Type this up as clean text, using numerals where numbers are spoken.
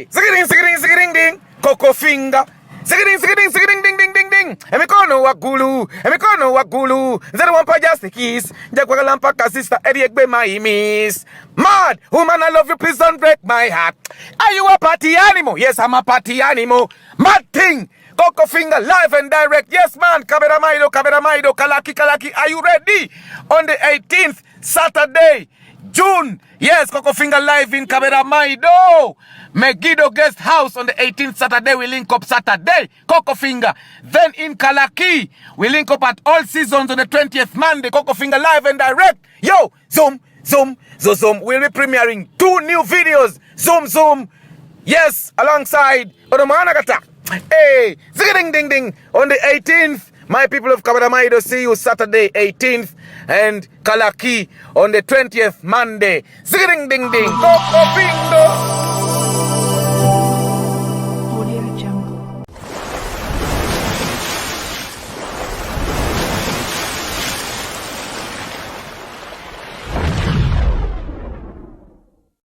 Ziggy ding, Coco finger. Ziggy ding. Emikono wagulu. Zero one pa just a kiss. Jakwaga lampa sister Eriekbe my miss. Mad, woman, I love you, please don't break my heart. Are you a party animal? Yes, I'm a party animal. Mad thing. Coco finger live and direct. Yes, man. Kmido, Kalaki. Are you ready? On the 18th, Saturday, June. Yes, Coco finger live in Kmido. Kmido guest house on the 18th Saturday. We link up Saturday. Coco finger. Then in Kalaki, we link up at All Seasons on the 20th Monday. Coco finger live and direct. Yo, zoom. We'll be premiering 2 new videos. Zoom. Yes, alongside Odomanagata. Hey, zing ding. On the 18th, my people of Kmido, see you Saturday 18th. And Kalaki on the 20th Monday. Zing ding. Coco bingo.